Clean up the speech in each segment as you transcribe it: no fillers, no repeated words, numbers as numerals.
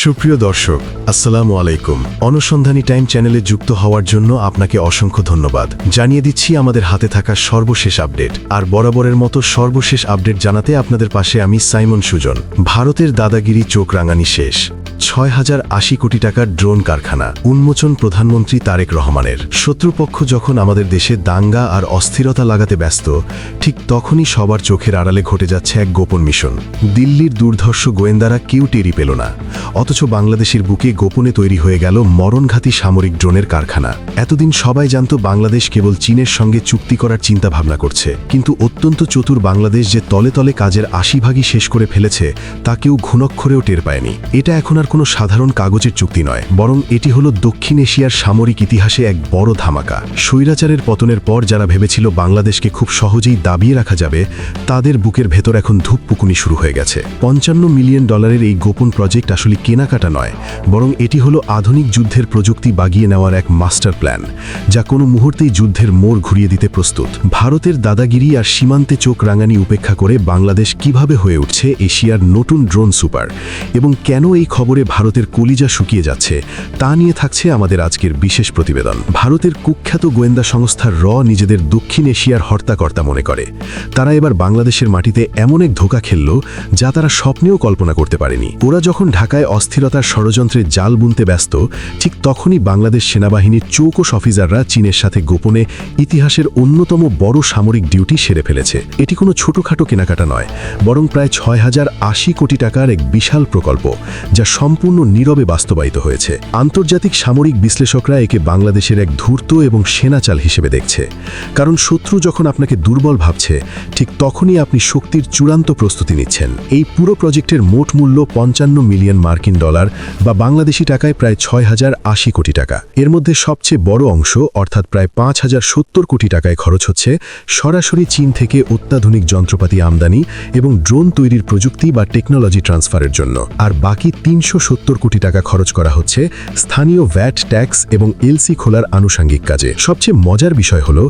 সুপ্রিয় দর্শক, আসসালামু আলাইকুম। অনুসন্ধানী টাইম চ্যানেলে যুক্ত হওয়ার জন্য আপনাকে অসংখ্য ধন্যবাদ। জানিয়ে দিচ্ছি আমাদের হাতে থাকা সর্বশেষ আপডেট। আর বরাবরের মতো সর্বশেষ আপডেট জানাতে আপনাদের পাশে আমি সাইমন সুজন। ভারতের দাদাগিরি চোখ রাঙানি শেষ। ৬,০৮০ কোটি টাকার ড্রোন কারখানা উন্মোচন প্রধানমন্ত্রী তারেক রহমানের। শত্রুপক্ষ যখন আমাদের দেশে দাঙ্গা আর অস্থিরতা লাগাতে ব্যস্ত, ঠিক তখনই সবার চোখের আড়ালে ঘটে যাচ্ছে এক গোপন মিশন। দিল্লির দুর্ধর্ষ গোয়েন্দারা কেউ টেরি পেল না, অথচ বাংলাদেশের বুকে গোপনে তৈরি হয়ে গেল মরণঘাতী সামরিক ড্রোনের কারখানা। এতদিন সবাই জানত বাংলাদেশ কেবল চীনের সঙ্গে চুক্তি করার চিন্তা ভাবনা করছে, কিন্তু অত্যন্ত চতুর বাংলাদেশ যে তলে তলে কাজের ৮০ শেষ করে ফেলেছে তা কেউ ঘুণক্ষরেও টের পায়নি। এটা এখন আর কোনো সাধারণ কাগজের চুক্তি নয়, বরং এটি হলো দক্ষিণ এশিয়ার সামরিক ইতিহাসে এক বড় ধামাকা। স্বৈরাচারের পতনের পর যারা ভেবেছিল বাংলাদেশকে খুব সহজেই দাবিয়ে রাখা যাবে, তাদের বুকের ভেতর এখন ধূপপুকুনি শুরু হয়ে গেছে। $৫৫ মিলিয়ন এই গোপন প্রজেক্ট আসলে কেনাকাটা নয়, বরং এটি হলো আধুনিক যুদ্ধের প্রযুক্তি বাগিয়ে নেওয়ার এক মাস্টার প্ল্যান, যা কোনো মুহূর্তেই যুদ্ধের মোড় ঘুরিয়ে দিতে প্রস্তুত। ভারতের দাদাগিরি আর সীমান্তে চোখ রাঙানি উপেক্ষা করে বাংলাদেশ কিভাবে হয়ে উঠছে এশিয়ার নতুন ড্রোন সুপার, এবং কেন এই খবরে ভারতের কলিজা শুকিয়ে যাচ্ছে, তা নিয়ে থাকছে আমাদের আজকের বিশেষ প্রতিবেদন। ভারতের কুখ্যাত গোয়েন্দা সংস্থা নিজেদের দক্ষিণ এশিয়ার হর্তাকর্তা মনে করে। তারা এবার বাংলাদেশের মাটিতে এমন এক ধোঁকা খেলল যা তারা স্বপ্নেও কল্পনা করতে পারেনি। ওরা যখন ঢাকায় অস্থিরতার ষড়যন্ত্রে জাল বুনতে ব্যস্ত, ঠিক তখনই বাংলাদেশ সেনাবাহিনীর চৌকস অফিসাররা চীনের সাথে গোপনে ইতিহাসের অন্যতম বড় সামরিক ডিউটি সেরে ফেলেছে। এটি কোনো ছোটখাটো কেনাকাটা নয়, বরং প্রায় ৬,০৮০ কোটি টাকার এক বিশাল প্রকল্প, যা সম্পূর্ণ নীরবে বাস্তবায়িত হয়েছে। আন্তর্জাতিক সামরিক বিশ্লেষকরা একে বাংলাদেশের এক ধূর্ত এবং সেনাচাল হিসেবে দেখছে। কারণ শত্রু যখন আপনাকে দুর্বল ভাবছে, ঠিক তখনই আপনি শক্তির চূড়ান্ত প্রস্তুতি নিচ্ছেন। এই পুরো প্রজেক্টের মোট মূল্য $৫৫ মিলিয়ন বা বাংলাদেশি টাকায় প্রায় ৬,০৮০ কোটি টাকা। এর মধ্যে সবচেয়ে বড় অংশ, অর্থাৎ প্রায় ৫,০৭০ কোটি টাকায় খরচ হচ্ছে সরাসরি চীন থেকে অত্যাধুনিক যন্ত্রপাতি আমদানি এবং ড্রোন তৈরির প্রযুক্তি বা টেকনোলজি ট্রান্সফারের জন্য। আর বাকি ৩৭০ কোটি টাকা খরচ করা হচ্ছে স্থানীয় ভ্যাট ট্যাক্স এবং এলসি খোলার আনুষঙ্গিক কাজে। সবচেয়ে মজার বিষয় হলো,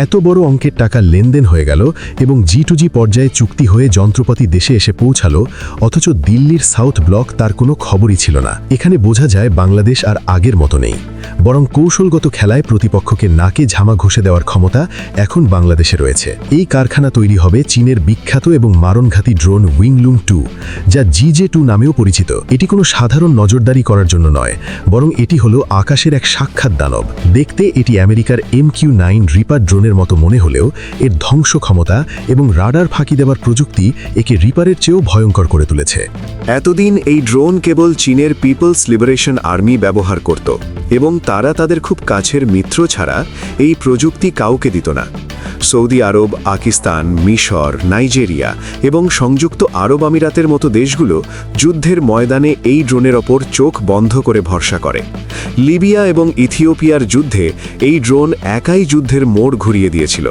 এত বড় অঙ্কের টাকা লেনদেন হয়ে গেল এবং G2G পর্যায়ে চুক্তি হয়ে যন্ত্রপাতি দেশে এসে পৌঁছালো, অথচ দিল্লির সাউথ ব্লক তার কোনো খবরই ছিল না। এখানে বোঝা যায় বাংলাদেশ আর আগের মতো নেই, বরং কৌশলগত খেলায় প্রতিপক্ষকে নাকে ঝামা ঘষে দেওয়ার ক্ষমতা এখন বাংলাদেশে রয়েছে। এই কারখানা তৈরি হবে চীনের বিখ্যাত এবং মারণঘাতী ড্রোন উইংলুং 2, যা GJ2 নামেও পরিচিত। এটি কোনো সাধারণ নজরদারি করার জন্য নয়, বরং এটি হলো আকাশের এক সাক্ষাৎ দানব। দেখতে এটি আমেরিকার MQ-9 রিপার ড্রোনের মতো মনে হলেও এর ধ্বংস ক্ষমতা এবং রাডার ফাঁকি দেওয়ার প্রযুক্তি একে রিপারের চেয়েও ভয়ঙ্কর করে তুলেছে। এতদিন এই ড্রোন কেবল চীনের পিপলস লিবারেশন আর্মি ব্যবহার করত, এবং তারা তাদের খুব কাছের মিত্র ছাড়া এই প্রযুক্তি কাউকে দিত না। সৌদি আরব, পাকিস্তান, মিশর, নাইজেরিয়া এবং সংযুক্ত আরব আমিরাতের মতো দেশগুলো যুদ্ধের ময়দানে এই ড্রোনের ওপর চোখ বন্ধ করে ভরসা করে। লিবিয়া এবং ইথিওপিয়ার যুদ্ধে এই ড্রোন একাই যুদ্ধের মোড় ঘুরিয়ে দিয়েছিল।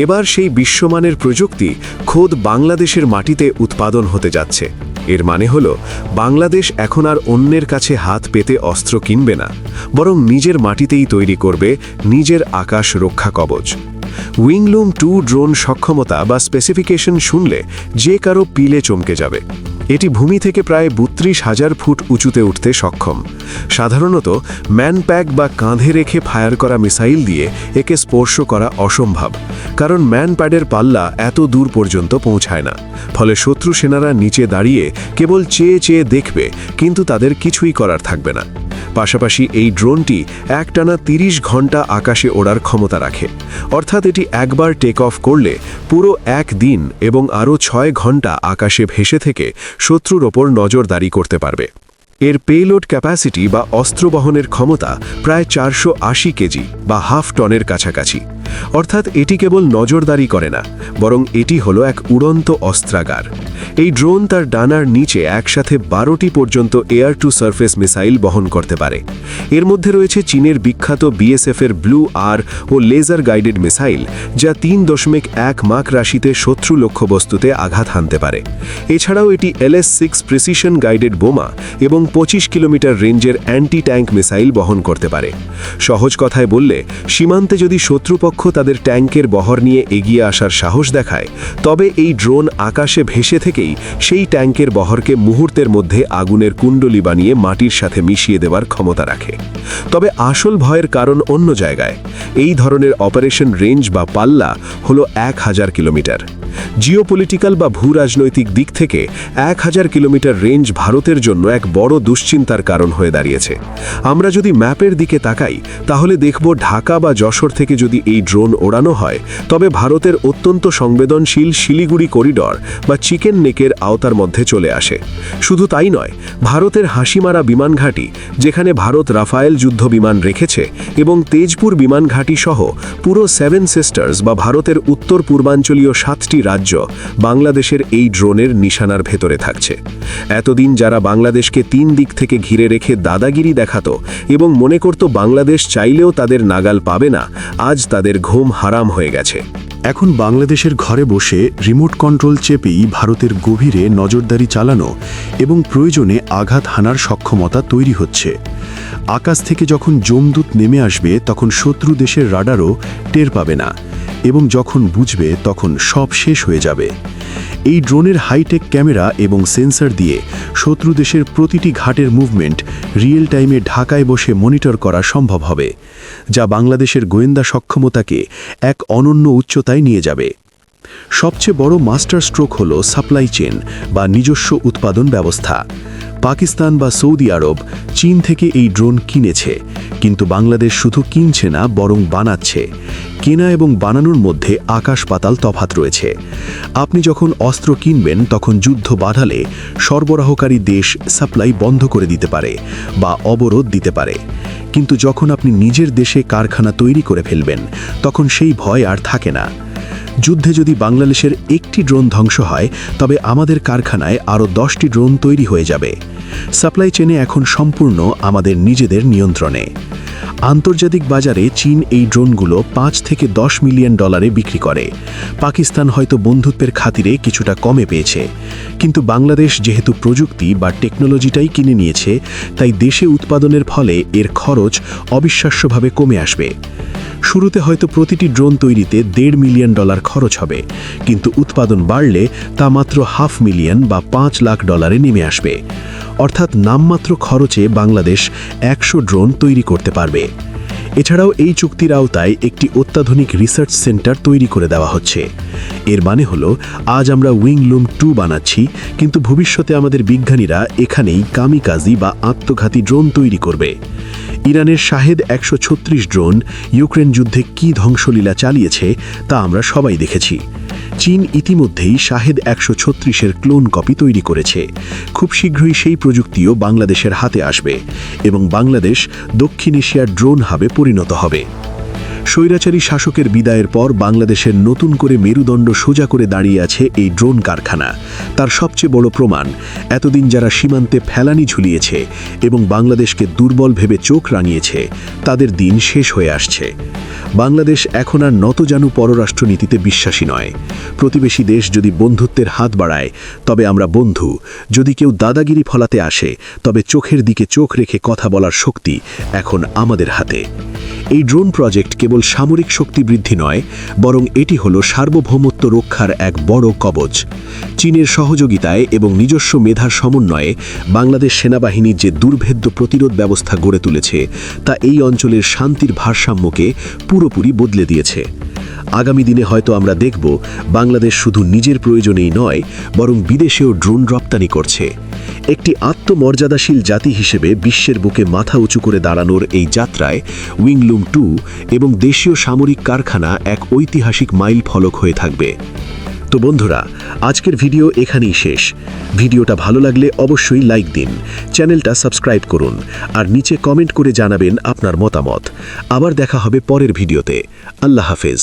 এবার সেই বিশ্বমানের প্রযুক্তি খোদ বাংলাদেশের মাটিতে উৎপাদন হতে যাচ্ছে। এর মানে হলো, বাংলাদেশ এখন আর অন্যের কাছে হাত পেতে অস্ত্র কিনবে না, বরং নিজের মাটিতেই তৈরি করবে নিজের আকাশ রক্ষা কবচ। উইংলুং 2 ড্রোন সক্ষমতা বা স্পেসিফিকেশন শুনলে যে কারো পিলে চমকে যাবে। এটি ভূমি থেকে প্রায় ৩২,০০০ ফুট উঁচুতে উঠতে সক্ষম। সাধারণত ম্যানপ্যাক বা কাঁধে রেখে ফায়ার করা মিসাইল দিয়ে একে স্পর্শ করা অসম্ভব, কারণ ম্যানপ্যাডের পাল্লা এত দূর পর্যন্ত পৌঁছায় না। ফলে শত্রু সেনারা নিচে দাঁড়িয়ে কেবল চেয়ে চেয়ে দেখবে, কিন্তু তাদের কিছুই করার থাকবে না। পাশাপাশি এই ড্রোনটি একটানা ৩০ ঘন্টা আকাশে ওড়ার ক্ষমতা রাখে, অর্থাৎ এটি একবার টেক অফ করলে পুরো এক দিন এবং আরও ৬ ঘন্টা আকাশে ভেসে থেকে শত্রুর ওপর নজরদারি করতে পারবে। এর পেলোড ক্যাপাসিটি বা অস্ত্র বহনের ক্ষমতা প্রায় ৪৮০ কেজি বা হাফ টনের কাছাকাছি। অর্থাৎ এটি কেবল নজরদারি করে না, বরং এটি হলো এক উড়ন্ত অস্ত্রাগার। এই ড্রোন তার ডানার নিচে একসাথে ১২টি পর্যন্ত এয়ার টু সারফেস মিসাইল বহন করতে পারে। এর মধ্যে রয়েছে চীনের বিখ্যাত BSF-এর ব্লু আর ও লেজার গাইডেড মিসাইল, যা ৩.১ মাক রাশিতে শত্রু লক্ষ্যবস্তুতে আঘাত হানতে পারে। এছাড়াও এটি LS-6 প্রিসিশন গাইডেড বোমা এবং ২৫ কিলোমিটার রেঞ্জের অ্যান্টি ট্যাঙ্ক মিসাইল বহন করতে পারে। সহজ কথায় বললে, সীমান্তে যদি শত্রুপক্ষ কর্তৃপক্ষ তাদের ট্যাঙ্কের বহর নিয়ে এগিয়ে আসার সাহস দেখায়, তবে এই ড্রোন আকাশে ভেসে থেকেই সেই ট্যাঙ্কের বহরকে মুহূর্তের মধ্যে আগুনের কুণ্ডলী বানিয়ে মাটির সাথে মিশিয়ে দেওয়ার ক্ষমতা রাখে। তবে আসল ভয়ের কারণ অন্য জায়গায়। এই ধরনের অপারেশন রেঞ্জ বা পাল্লা হলো 1000 কিলোমিটার। জিওপলিটিক্যাল বা ভূরাজনৈতিক দিক থেকে 1000 কিলোমিটার রেঞ্জ ভারতের জন্য এক বড় দুশ্চিন্তার কারণ হয়ে দাঁড়িয়েছে। আমরা যদি ম্যাপের দিকে তাকাই তাহলে দেখব ঢাকা বা যশোর থেকে যদি এই ড্রোন ওড়ানো হয় তবে ভারতের অত্যন্ত সংবেদনশীল শিলিগুড়ি করিডর বা চিকেন নেকের আওতার মধ্যে চলে আসে। শুধু তাই নয়, ভারতের হাসিমারা বিমান ঘাঁটি, যেখানে ভারত রাফায়েল যুদ্ধ বিমান রেখেছে, এবং তেজপুর বিমান ঘাঁটি সহ পুরো 7 সিস্টার্স বা ভারতের উত্তর পূর্বাঞ্চলীয় 7টি রাজ্য বাংলাদেশের এই ড্রোনের নিশানার ভেতরে থাকছে। এতদিন যারা বাংলাদেশকে 3 দিক থেকে ঘিরে রেখে দাদাগিরি দেখাতো এবং মনে করত বাংলাদেশ চাইলেও তাদের নাগাল পাবে না, আজ তাদের ঘুম হারাম হয়ে গেছে। এখন বাংলাদেশের ঘরে বসে রিমোট কন্ট্রোল চেপেই ভারতের গভীরে নজরদারি চালানো এবং প্রয়োজনে আঘাত হানার সক্ষমতা তৈরি হচ্ছে। আকাশ থেকে যখন যমদূত নেমে আসবে তখন শত্রু দেশের রাডারও টের পাবে না, এবং যখন বুঝবে তখন সব শেষ হয়ে যাবে। এই ড্রোনের হাইটেক ক্যামেরা এবং সেন্সর দিয়ে শত্রু দেশের প্রতিটি ঘাটের মুভমেন্ট রিয়েল টাইমে ঢাকায় বসে মনিটর করা সম্ভব হবে, যা বাংলাদেশের গোয়েন্দা সক্ষমতাকে এক অনন্য উচ্চতায় নিয়ে যাবে। সবচেয়ে বড় মাস্টার স্ট্রোক হল সাপ্লাই চেন বা নিজস্ব উৎপাদন ব্যবস্থা। পাকিস্তান বা সৌদি আরব চীন থেকে এই ড্রোন কিনেছে, কিন্তু বাংলাদেশ শুধু কিনছে না, বরং বানাচ্ছে। কেনা এবং বানানোর মধ্যে আকাশ পাতাল তফাৎ রয়েছে। আপনি যখন অস্ত্র কিনবেন তখন যুদ্ধ বাধালে সরবরাহকারী দেশ সাপ্লাই বন্ধ করে দিতে পারে বা অবরোধ দিতে পারে, কিন্তু যখন আপনি নিজের দেশে কারখানা তৈরি করে ফেলবেন তখন সেই ভয় আর থাকে না। যুদ্ধে যদি বাংলাদেশের একটি ড্রোন ধ্বংস হয় তবে আমাদের কারখানায় আরও 10টি ড্রোন তৈরি হয়ে যাবে। সাপ্লাই চেনে এখন সম্পূর্ণ আমাদের নিজেদের নিয়ন্ত্রণে। আন্তর্জাতিক বাজারে চীন এই ড্রোনগুলো 5 থেকে 10 মিলিয়ন ডলারে বিক্রি করে। পাকিস্তান হয়তো বন্ধুত্বের খাতিরে কিছুটা কমে পেয়েছে, কিন্তু বাংলাদেশ যেহেতু প্রযুক্তি বা টেকনোলজিটাই কিনে নিয়েছে, তাই দেশে উৎপাদনের ফলে এর খরচ অবিশ্বাস্যভাবে কমে আসবে। শুরুতে হয়তো প্রতিটি ড্রোন তৈরিতে $1.5 মিলিয়ন খরচ হবে, কিন্তু উৎপাদন বাড়লে তা মাত্র $500,000 বা $5 লাখ নেমে আসবে। অর্থাৎ নামমাত্র খরচে বাংলাদেশ 100 ড্রোন তৈরি করতে পারবে। এছাড়াও এই চুক্তির আওতায় একটি অত্যাধুনিক রিসার্চ সেন্টার তৈরি করে দেওয়া হচ্ছে। এর মানে হলো আজ আমরা উইংলুম 2 বানাচ্ছি, কিন্তু ভবিষ্যতে আমাদের বিজ্ঞানীরা এখানেই কামিকাজি বা আত্মঘাতী ড্রোন তৈরি করবে। ইরানের শাহেদ 136 ড্রোন ইউক্রেন যুদ্ধে কী ধ্বংসলীলা চালিয়েছে তা আমরা সবাই দেখেছি। চীন ইতিমধ্যেই শাহেদ 136-এর ক্লোন কপি তৈরি করেছে। খুব শীঘ্রই সেই প্রযুক্তিও বাংলাদেশের হাতে আসবে এবং বাংলাদেশ দক্ষিণ এশিয়ার ড্রোন হাবে পরিণত হবে। স্বৈরাচারী শাসকের বিদায়ের পর বাংলাদেশের নতুন করে মেরুদণ্ড সোজা করে দাঁড়িয়ে আছে এই ড্রোন কারখানা। তার সবচেয়ে বড় প্রমাণ, এতদিন যারা সীমান্তে ফেলানি ঝুলিয়েছে এবং বাংলাদেশকে দুর্বল ভেবে চোখ রাঙিয়েছে, তাদের দিন শেষ হয়ে আসছে। বাংলাদেশ এখন আর নতজানু পররাষ্ট্রনীতিতে বিশ্বাসী নয়। প্রতিবেশী দেশ যদি বন্ধুত্বের হাত বাড়ায় তবে আমরা বন্ধু, যদি কেউ দাদাগিরি ফলাতে আসে তবে চোখের দিকে চোখ রেখে কথা বলার শক্তি এখন আমাদের হাতে। এই ড্রোন প্রজেক্ট কেবল সামরিক শক্তি বৃদ্ধি নয়, বরং এটি হলো সার্বভৌমত্ব রক্ষার এক বড় কবচ। চীনের সহযোগিতায় এবং নিজস্ব মেধার সমন্বয়ে বাংলাদেশ সেনাবাহিনী যে দুর্ভেদ্য প্রতিরোধ ব্যবস্থা গড়ে তুলেছে তা এই অঞ্চলের শান্তির ভারসাম্যকে পুরোপুরি বদলে দিয়েছে। আগামী দিনে হয়তো আমরা দেখব বাংলাদেশ শুধু নিজের প্রয়োজনেই নয়, বরং বিদেশেও ড্রোন রপ্তানি করছে। একটি আত্মমর্যাদাশীল জাতি হিসেবে বিশ্বের বুকে মাথা উঁচু করে দাঁড়ানোর এই যাত্রায় উইংলুম 2 এবং দেশীয় সামরিক কারখানা এক ঐতিহাসিক মাইল ফলক হয়ে থাকবে। তো বন্ধুরা, আজকের ভিডিও এখানেই শেষ। ভিডিওটা ভালো লাগলে অবশ্যই লাইক দিন, চ্যানেলটা সাবস্ক্রাইব করুন আর নিচে কমেন্ট করে জানাবেন আপনার মতামত। আবার দেখা হবে পরের ভিডিওতে। আল্লাহ হাফেজ।